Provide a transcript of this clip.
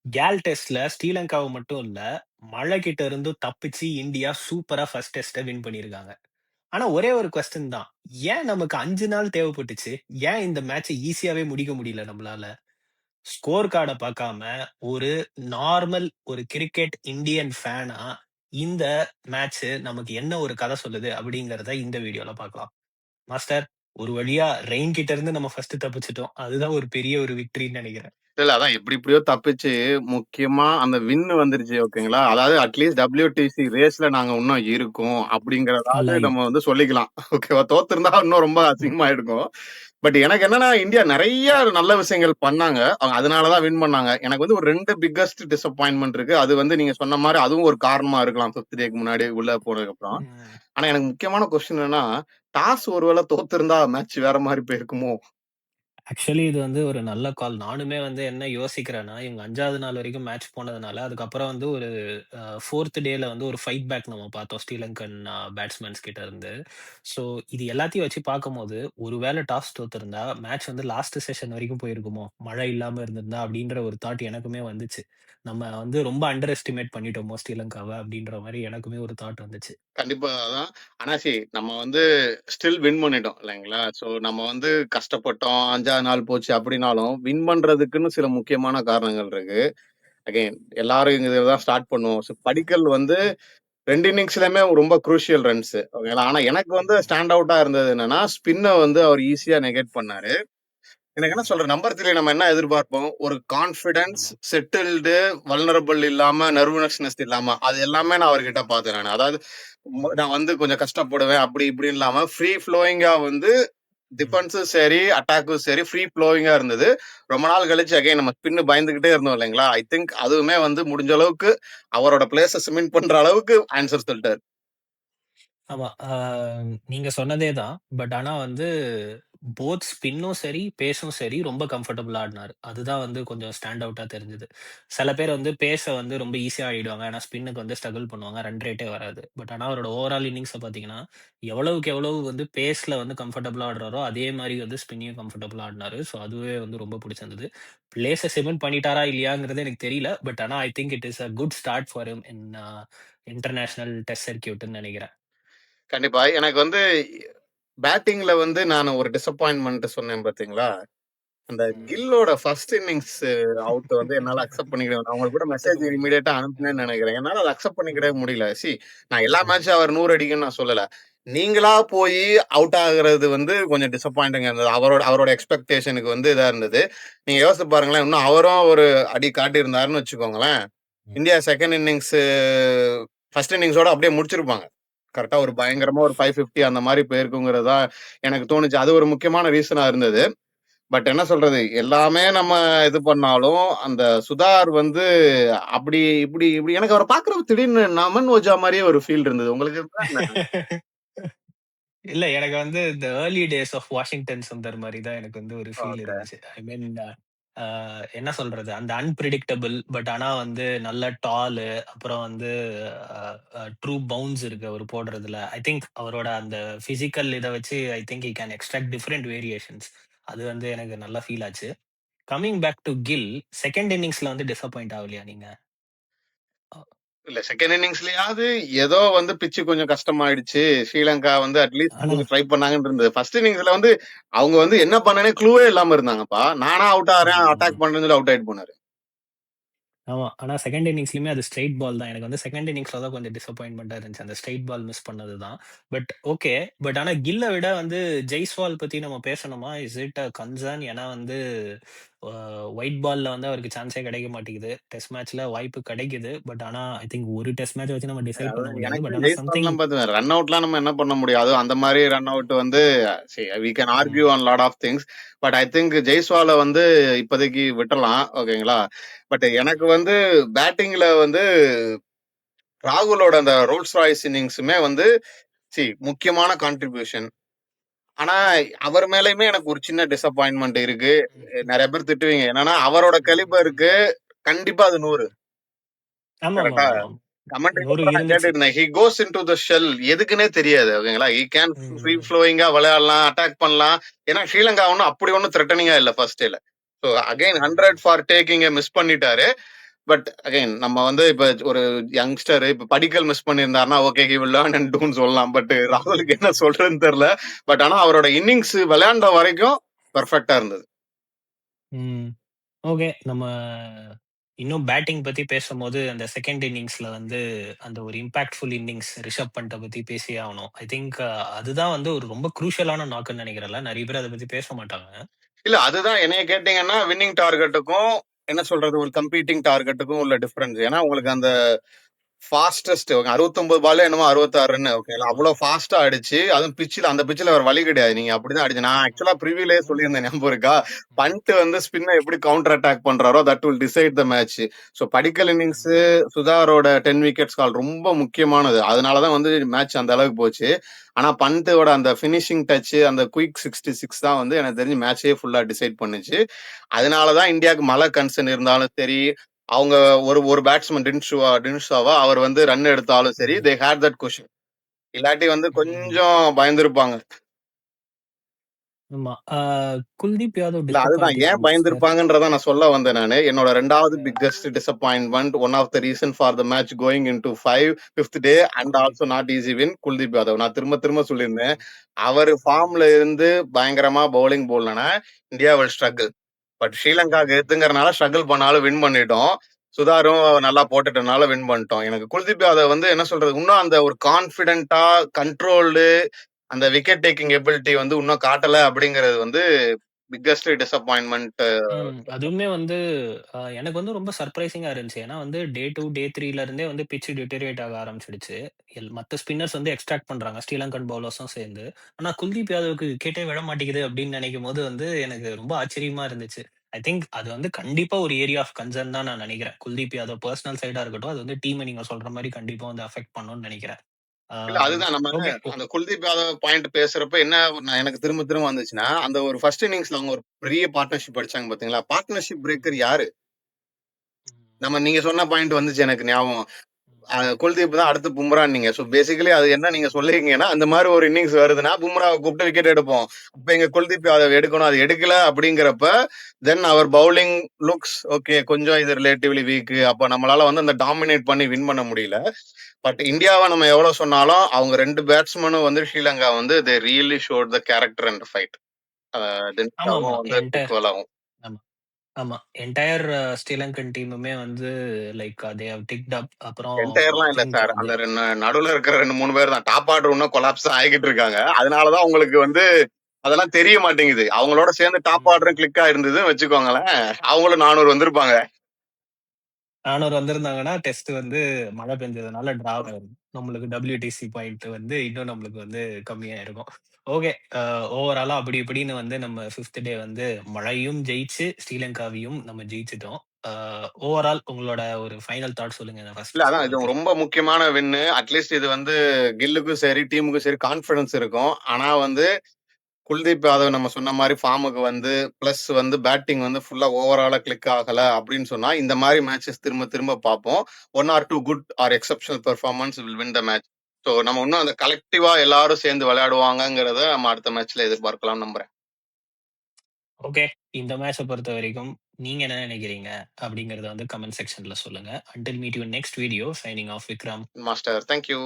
கேல் டெஸ்ட்ல ஸ்ரீலங்காவை மட்டும் இல்ல, மழை கிட்ட இருந்தும் தப்பிச்சு இந்தியா சூப்பரா ஃபர்ஸ்ட் டெஸ்ட்ட வின் பண்ணியிருக்காங்க. ஆனா ஒரே ஒரு கொஸ்டின் தான். ஏன் நமக்கு 5 நாள் தேவைப்பட்டுச்சு? ஏன் இந்த மேட்ச ஈஸியாவே முடிக்க முடியல நம்மளால? ஸ்கோர் கார்ட பார்க்காம, ஒரு நார்மல் ஒரு கிரிக்கெட் இந்தியன் ஃபேனா, இந்த மேட்ச் நமக்கு என்ன ஒரு கதை சொல்லுது அப்படிங்கிறத இந்த வீடியோல பார்க்கலாம். மாஸ்டர், ஒரு வழியா ரெயின் கிட்ட இருந்து நம்ம ஃபர்ஸ்ட் தப்பிச்சுட்டோம். அதுதான் ஒரு பெரிய ஒரு விக்டரின்னு நெனைக்கிறேன். இல்ல அதான் எப்படி எப்படியோ தப்பிச்சு முக்கியமா அந்த வின் வந்துருச்சு. ஓகேங்களா? அதாவது அட்லீஸ்ட் WTC ரேஸ்ல நாங்க இன்னும் இருக்கோம் அப்படிங்கறதாவது அலைவ். நம்ம வந்து சொல்லிக்கலாம். ஓகேவா? தோத்திருந்தா இன்னும் ரொம்ப அசிங்கமா இருக்கும். பட் எனக்கு என்னன்னா இந்தியா நிறைய நல்ல விஷயங்கள் பண்ணாங்க. அவங்க அதனாலதான் வின் பண்ணாங்க. எனக்கு வந்து ஒரு 2 பிக்கஸ்ட் டிசப்பாயின்மெண்ட் இருக்கு. அது வந்து நீங்க சொன்ன மாதிரி அதுவும் ஒரு காரணமா இருக்கலாம். 5th டேக்கு முன்னாடி உள்ள போனதுக்கு அப்புறம். ம். ஆனா எனக்கு முக்கியமான கொஸ்டின் என்னன்னா, டாஸ் ஒருவேளை தோத்திருந்தா மேட்ச் வேற மாதிரி போயிருக்குமோ? ஆக்சுவலி இது வந்து ஒரு நல்ல கால். நானுமே வந்து என்ன யோசிக்கிறேன்னா, இவங்க 5வது நாள் வரைக்கும் மேட்ச் போனதுனால, அதுக்கப்புறம் வந்து ஒரு 4த் டேல வந்து ஒரு ஃபைட் பேக் நம்ம பார்த்தோம். ஸ்ரீலங்கன் பேட்ஸ்மேன்ஸ் கிட்ட இருந்து. ஸோ இது எல்லாத்தையும் வச்சு பார்க்கும்போது, ஒரு வேள டாஸ் தோத்திருந்தா, மேட்ச் வந்து லாஸ்ட் செஷன் வரைக்கும் போயிருக்குமோ? மழை இல்லாம இருந்திருந்தா அப்படின்ற ஒரு தாட் எனக்குமே வந்துச்சு. நம்ம வந்து ரொம்ப அண்டர் எஸ்டிமேட் பண்ணிட்டோமோ ஸ்ரீலங்காவ அப்படின்ற மாரி எனக்குமே ஒரு தாட் வந்துச்சு. கண்டிப்பா அதான். ஆனா நம்ம வந்து ஸ்டில் வின் பண்ணிட்டோம் இல்லைங்களா? சோ நம்ம வந்து கஷ்டப்பட்டோம். 5வது நாள் போச்சு அப்படின்னாலும், வின் பண்றதுக்குன்னு சில முக்கியமான காரணங்கள் இருக்கு. அகைன் எல்லாரும் இதுதான் ஸ்டார்ட் பண்ணுவோம். படிக்கல் வந்து 2 இன்னிங்ஸ்லயுமே ரொம்ப குரூஷியல் ரன்ஸ். ஓகேங்களா? ஆனா எனக்கு வந்து ஸ்டாண்ட் அவுட்டா இருந்தது என்னன்னா, ஸ்பின்ன வந்து அவர் ஈஸியா நெகேட் பண்ணாரு. எனக்கு என்ன சொல்றது, நம்பர் 3 நம்ம என்ன எதிர்பார்ப்போம்? ஒரு கான்ஃபிடன்ஸ், செட்டில்டு, வல்னரபிள் இல்லாம, நர்வஸ்னஸ் இல்லாம, அது எல்லாமே நான் அவர்கிட்ட பார்த்தேன் நானு. அதாவது நான் வந்து கொஞ்சம் கஷ்டப்படுவேன் அப்படி இப்படின்னு இல்லாம, ஃப்ரீ ஃப்ளோயிங்கா வந்து டிஃபென்ஸும் சரி, அட்டாக்கும் சரி ஃப்ரீ ஃப்ளோயிங்கா இருந்தது. ரொம்ப நாள் கழிச்சு அகைன் நம்ம ஸ்பின் பயந்துகிட்டே இருந்தோம் இல்லைங்களா? ஐ திங்க் அதுவுமே வந்து முடிஞ்ச அளவுக்கு அவரோட பிளேஸ சிமெண்ட் பண்ற அளவுக்கு ஆன்சர் சொல்லிட்டாரு. ஆமா. நீங்க சொன்னதே தான். பட் ஆனா வந்து போத் ஸ்பின்னும் சரி, பேஸும் சரி ரொம்ப கம்ஃபர்டபுளா ஆடுனாரு. அதுதான் வந்து கொஞ்சம் ஸ்டாண்ட் அவுட்டா தெரிஞ்சது. சில பேர் வந்து பேஸ வந்து ரொம்ப ஈஸியா ஆடிடுவாங்க. ஆனா ஸ்பின்னுக்கு வந்து ஸ்ட்ரகிள் பண்ணுவாங்க. ரன் ரேட்டே வராது. பட் ஆனா அவரோட ஓவரால் இன்னிங்ஸ பார்த்தீங்கன்னா, எவ்வளவுக்கு எவ்வளவு வந்து பேஸ்ல வந்து கம்ஃபர்டபுளா ஆடுறாரோ, அதே மாரி வந்து ஸ்பின்னையும் கம்ஃபர்டபுளா ஆடுனாரு. ஸோ அதுவே வந்து ரொம்ப புடிச்சிருந்தது. பிளேஸ சிமெண்ட் பண்ணிட்டாரா இல்லையாங்கிறது எனக்கு தெரியல. பட் ஆனா I think it is a good start for him in international test சர்க்யூட்ன்னு நெனைக்கிறேன். கண்டிப்பா. எனக்கு வந்து பேட்டிங்ல வந்து நான் ஒரு டிசப்பாயின்ட்மென்ட் சொன்னேன் பார்த்தீங்களா? அந்த ம். கில்லோட ஃபர்ஸ்ட் இன்னிங்ஸ் அவுட் வந்து என்னால அக்செப்ட் பண்ணிக்க நான் உங்களுக்கு கூட மெசேஜ் ஒத்துக்க முடியல. இமிடியேட்டா ஆ. அனுப்புனேன்னு நெனைக்கிறேன். என்னால அத அக்செப்ட் பண்ணிக்கிடவே ம். முடியல. நான் எல்லா ம். மேட்சும் அவர் 100 அடிக்கும்ன்னு நான் சொல்லல. நீங்களா போயி அவுட் ஆகுறது வந்து கொஞ்சம் டிசப்பாயிண்டிங்கா இருந்தது. அவரோட அவரோட எக்ஸ்பெக்டேஷனுக்கு வந்து இதா இருந்தது. நீங்க யோசிச்சு பாருங்களேன், இன்னும் அவரும் ஒரு அடி காட்டியிருந்தாருன்னு வச்சுக்கோங்களேன், ம். இந்தியா 2ண்ட் இன்னிங்ஸ் ஃபர்ஸ்ட் இன்னிங்ஸோட அப்படியே முடிச்சிருப்பாங்க. கரெக்ட்டா ஒரு பயங்கரமா ஒரு 550 அந்த மாரி போயிருக்குங்கிறது தான் எனக்கு தோணுச்சு. அது ஒரு முக்கியமான ரீசனா இருந்தது. பட் என்ன சொல்றது, எல்லாமே நம்ம இது பண்ணாலும், அந்த சுதார் வந்து அப்படி, இப்படி, இப்படி எனக்கு அவர பார்க்குறப்ப திடீர்னு நமன் ஓஜா மாரியே ஒரு ஃபீல் இருந்தது. உங்களுக்கு இருந்தா என்ன? இல்ல எனக்கு வந்து இந்த early days of Washington Sundar மாரி தான் எனக்கு வந்து ஒரு ஃபீல் ஓகே. இருந்துச்சு. ஐ மீன் என்ன சொல்றது? அந்த அன்பிரெடிக்டபிள் பட் ஆனா வந்து நல்ல டாலு, அப்புறம் வந்து அ ட்ரூ பவுன்ஸ் இருக்கு அவரு போடுறதுல. ஐ திங்க் அவரோட அந்த பிசிக்கல் இத வச்சு I think he can extract different variations. அது வந்து எனக்கு நல்லா ஃபீல் ஆச்சு. கமிங் பேக் டூ கில், 2ண்ட் இன்னிங்ஸ்ல வந்து டிசப்பாயிண்ட் ஆகலையா நீங்க? இல்ல 2ண்ட் இன்னிங்ஸ்லயாவது ஏதோ வந்து பிட்ச் கொஞ்சம் கஷ்டமாயிடுச்சு. ஸ்ரீலங்கா வந்து அட்லீஸ்ட் ஆனா கொஞ்சம் ட்ரை பண்ணாங்கன்னு இருந்தது. ஃபர்ஸ்ட் இன்னிங்ஸ்ல வந்து அவங்க வந்து என்ன பண்ணனே க்ளூவே இல்லாம இருந்தாங்கப்பா. நானா அவுட் ஆகுறேன், ம். அட்டாக் பண்றேன்னு சொல்லி அவுட் ஆயிட்டு போனாரு. ஆமா. ஆனா 2ண்ட் இன்னிங்ஸ்லயுமே அது ஸ்ட்ரெய்ட் பால் தான். எனக்கு வந்து 2ண்ட் இன்னிங்ஸ்ல தான் கொஞ்சம் டிசப்பாயின்ட்மென்ட்டா இருந்துச்சு. அந்த ஸ்ட்ரெய்ட் பால் மிஸ் பண்ணது தான். But okay. பட் ஆனா கில்ல விட வந்து ஜெய்ஸ்வால் பத்தி நம்ம பேசணுமா? Is it a concern? ஏன்னா வந்து அ ஒயிட் பால்ல வந்து அவருக்கு சான்ஸே கிடைக்க மாட்டேங்குது. டெஸ்ட் மேட்ச்ல வாய்ப்பு கிடைக்குது. பட் ஆனா ஐ திங்க் ஒரு டெஸ்ட் மேட்ச் வச்சு நம்ம டிசைட் பண்ண அதான் முடியாது. எனக்கு பட் ஆனா சம்திங். ஜெய்ஸ்வால்லாம் பாத்துவேன். ரன் அவுட்லாம் நம்ம என்ன பண்ண முடியும்? அதுவும் அந்த மாரி ரன் அவுட் வந்து we can argue hmm. On lot of things. But I think ஜெய்ஸ்வால வந்து இப்போதைக்கு விட்டுறலாம். ஓகேங்களா? பட் எனக்கு வந்து பேட்டிங்ல வந்து ராகுலோட அந்த ரோல்ஸ் ராய்ஸ் இன்னிங்ஸுமே வந்து முக்கியமான கான்ட்ரிபியூஷன். ஆனா அவர் மேலயுமே எனக்கு ஒரு சின்ன டிசப்பாயின்ட்மென்ட் இருக்கு. நெறைய பேர் திட்டுவீங்க. என்னன்னா அவரோட கலிபருக்கு கண்டிப்பா அது 100. கரெக்ட்டா? ஆமாமாமாமா. கமெண்ட்ரில 100 கூட நான் இருந்துச்சு. கேட்டுருந்தேன். He goes into the shell எதுக்குன்னே தெரியாது. ஓகேங்களா? ஹி கேன் ஃப்ரீ ம். ஃப்ளோயிங்கா விளையாடலாம், அட்டாக் பண்ணலாம். ஏன்னா ஸ்ரீலங்கா ஒண்ணும் அப்படி ஒண்ணும் த்ரெட்டனிங்கா இல்ல ஃபர்ஸ்ட் டேல. சோ அகைன் 100 ம். ஃபார் டேக்கிங்க மிஸ் பண்ணிட்டாரு. பட் அகைன் நம்ம வந்து இப்ப ஒரு யங்ஸ்டர் இப்ப படிக்கல் மிஸ் பண்ணியிருந்தாருன்னா, okay he will learn and டூன்னு சொல்லலாம். பட் ராகுலுக்கு என்ன சொல்றதுன்னு தெரியல. பட் ஆனா அவரோட இன்னிங்ஸ் விளையாண்ட வரைக்கும் பெர்ஃபெக்ட்டா இருந்தது. ம். ஓகே. நம்ம இன்னும் பேட்டிங் பத்தி பேசும்போது, அந்த 2ண்ட் இன்னிங்ஸ்ல வந்து அந்த ஒரு இம்பாக்ட்ஃபுல் இன்னிங்ஸ் ரிஷப் பண்ட்ட பத்தி பேசியே ஆவணும். ஐ திங்க் அதுதான் வந்து ஒரு ரொம்ப குரூஷியலான நாக்குன்னு நெனைக்கிறேன்ல. நெறைய பேர் அத பத்தி பேச மாட்டாங்க. இல்ல அதுதான் என்னைய கேட்டீங்கன்னா, வின்னிங் டார்கெட்டுக்கும் என்ன சொல்றது ஒரு கம்பீட்டிங் டார்கெட்டுக்கும் உள்ள டிஃபரன்ஸ். ஏன்னா உங்களுக்கு அந்த ஃபாஸ்டஸ்ட் 69 பால்ல என்னமோ 66 ரன் ஓகேங்களா. அவ்ளோ ஃபாஸ்ட்டா அடிச்சு, அதுவும் பிட்ச்ல அந்த பிட்ச்ல வேற வழி கிடையாது. நீங்க அப்படிதான் அடிச்சு நான் ஆக்சுவலா ப்ரிவியூலயே சொல்லியிருந்தேன் ஞாபகம் இருக்கா? பண்ட் வந்து ஸ்பின்ன எப்படி கவுண்டர் அட்டாக் பண்றாரோ that will decide the match. So Padikkal innings சுதாரோட 10 விக்கெட்ஸ் கால் ரொம்ப முக்கியமானது. அதனால தான் வந்து மேட்ச் அந்த அளவுக்கு போச்சு. ஆனா பண்ட்டோட அந்த ஃபினிஷிங் டச் அந்த குயிக் 66 தான் வந்து எனக்கு தெரிஞ்சு மேட்சே ஃபுல்லா டிசைட் பண்ணுச்சு. அதனால தான் இந்தியாவுக்கு மழை கன்சர்ன் இருந்தாலும் சரி, அவங்க ஒரு ஒரு பேட்ஸ்மேன் டின்ஷாவா அவர் வந்து ரன் எடுத்தாலும் சரி, ம். They hate that question. இல்லாட்டி வந்து ம். கொஞ்சம் பயந்திருப்பாங்க. ஆமா. குல்தீப் யாதவ் இல்ல அதுதான் டிசப்பாயிண்டிங் ஏன் யங்ஸ்டர். பயந்திருப்பாங்கன்றத நான் சொல்ல வந்தேன் நானு. என்னோட 2வது biggest disappointment, one of the reason for the match going into 5th day and Kuldeep. Also not easy win Kuldeep Yadav. நான் திரும்ப திரும்ப சொல்லியிருந்தேன். ம். அவரு ம். ஃபார்ம்ல இருந்து பயங்கரமா பவுலிங் போடலன்னா, இந்தியா வில் ஸ்ட்ரகிள். பட் ஸ்ரீலங்காக்கு ம். எதுங்கறனால ஸ்ட்ரகிள் பண்ணாலும் வின் பண்ணிட்டோம். சுதாரும் நல்லா போட்டுட்டனால வின் பண்ணிட்டோம். எனக்கு குல்தீப் யாதவ் வந்து என்ன சொல்றது, இன்னும் அந்த ஒரு கான்ஃபிடென்ட்டா, கண்ட்ரோல்டு அந்த விக்கெட் டேக்கிங் எபிலிட்டி வந்து இன்னும் காட்டல அப்படிங்கிறது வந்து பிக்கஸ்ட் டிசப்பாயின்ட்மென்ட். அதுவுமே வந்து எனக்கு வந்து ரொம்ப சர்ப்ரைசிங்கா இருந்துச்சு. ஏன்னா வந்து டே 2, டே 3ல இருந்தே வந்து பிட்ச் டிட்டீரியேட் ஆக ஆரம்பிச்சுடுச்சு. மத்த ஸ்பின்னர்ஸ் வந்து எக்ஸ்ட்ராக்ட் பண்றாங்க. ஸ்ரீலங்கன் பவுலர்ஸும் சேர்ந்து. ஆனா குல்தீப் யாதவ்க்கு விக்கெட்டே விழ மாட்டேங்குது அப்படின்னு நினைக்கும்போது வந்து எனக்கு ரொம்ப ஆச்சரியமா இருந்துச்சு. ஐ திங்க் அது வந்து கண்டிப்பா ஒரு ஏரியா ஆஃப் கன்சர்ன் தான் நான் நினைக்கிறேன். குல்தீப் யாதவ் பெர்சனல் சைடா இருக்கட்டும். அது வந்து டீம நீங்க சொல்ற மாரி கண்டிப்பா வந்து அஃபெக்ட் பண்ணும்னு நினைக்கிறேன். ஆ இல்ல அதுதான் நம்ம ஓகே. அந்த குல்தீப் யாதவ் பாயிண்ட் பேசுறப்ப என்ன நான் எனக்கு திரும்ப திரும்ப வந்துச்சுன்னா, அந்த ஒரு ஃபர்ஸ்ட் இன்னிங்ஸ்ல அவங்க ஒரு பெரிய பார்ட்னர்ஷிப் அடிச்சாங்க பாத்தீங்களா? பார்ட்னர்ஷிப் பிரேக்கர் யாரு? நீங்க சொன்ன பாயிண்ட் வந்துச்சு எனக்கு ஞாபகம். குல்தீப் தான் அடுத்து பும்ரான்னீங்க. ஸோ பேசிக்கலி அது என்ன நீங்க சொல்லிருக்கீங்கன்னா, அந்த மாரி ஒரு இன்னிங்ஸ் வருதுன்னா, பும்ராவ கூப்பிட்டு விக்கெட் எடுப்போம். அப்ப எங்க குல்தீப் யாதவ் எடுக்கணும். அது எடுக்கல அப்படிங்கிறப்ப, தென் அவர் பவுலிங் லுக்ஸ் ஓகே கொஞ்சம் இது ரிலேட்டிவ்லி வீக். அப்ப நம்மளால வந்து அந்த டாமினேட் பண்ணி வின் பண்ண முடியல. பட் இந்தியாவ நம்ம எவ்வளவு சொன்னாலும், அவங்க 2 பேட்ஸ்மேனும் வந்து ஸ்ரீலங்கா வந்து they really showed the character and fight. ஆமாமா. டின்சாவும் வந்து ஈக்குவலாவும். ஆமா. ஆமா. என்டயர் ஸ்ரீலங்கன் டீமுமே வந்து லைக் தே ஹேவ் டிக்ட் அப். அப்புறம் ஐ என்டையர்லாம் இல்ல திங்க் சார். அந்த நடுவுல இருக்கிற 2, 3 பேர் தான். டாப் ஆர்டர் இன்னும் கொலாப்ஸ் தான் ஆகிக்கிட்டு இருக்காங்க. அதனால தான் உங்களுக்கு வந்து அதெல்லாம் தெரிய மாட்டேங்குது. அவங்களோட சேர்ந்து டாப் ம். ஆர்டரும் கிளிக் ஆயிருந்ததுன்னு வச்சுக்கோங்களேன். அவங்களும் 400 வந்திருப்பாங்க. 400 வந்திருந்தாங்கன்னா, டெஸ்ட் வந்து மழை பெஞ்சதுனால டிராவ் ஆயிருக்கும். நம்மளுக்கு WTC பாயிண்ட் வந்து இன்னும் நம்மளுக்கு வந்து கம்மியாயிருக்கும். ஓகே. அ ஓவராலா அப்படி இப்படின்னு வந்து நம்ம 5த் டே வந்து மழையும் ஜெயிச்சு, ஸ்ரீலங்காவையும் நம்ம ஜெயிச்சுட்டோம். அ ஓவரால் உங்களோட ஒரு ஃபைனல் தாட் சொல்லுங்க இந்த இல்ல ஃபர்ஸ்ட் அதான் இது ஸ்கோருக்கு. ரொம்ப முக்கியமான வின்னு. அட்லீஸ்ட் இது வந்து கில்லுக்கும் சரி, டீமுக்கும் சரி கான்ஃபிடன்ஸ் இருக்கும். ஆனா வந்து குல்தீப் யாதவ் நம்ம சொன்ன மாரி ஃபார்முக்கு வந்து பிளஸ் வந்து பேட்டிங் வந்து ஃபுல்லா ஓவராலா கிளிக் ஆகல அப்படின்னு சொன்னா, இந்த மாரி மேட்சஸ் திரும்ப திரும்ப பார்ப்போம். 1 or 2 good or exceptional performance will win the match. So நம்ம இன்னும் அந்த கலெக்டிவா எல்லாரும் சேர்ந்து விளையாடுவாங்கங்கிறத நம்ம அடுத்த மேட்ச்ல எதிர்பார்க்கலாம்னு நம்புறேன். ஓகே. இந்த மேட்ச பொறுத்தவரைக்கும் நீங்க என்ன நினைக்கிறீங்க? அப்படிங்கிறத வந்து கமெண்ட் செக்ஷன்ல சொல்லுங்க. Until meet you next video. Signing off Vikram. Master thank you.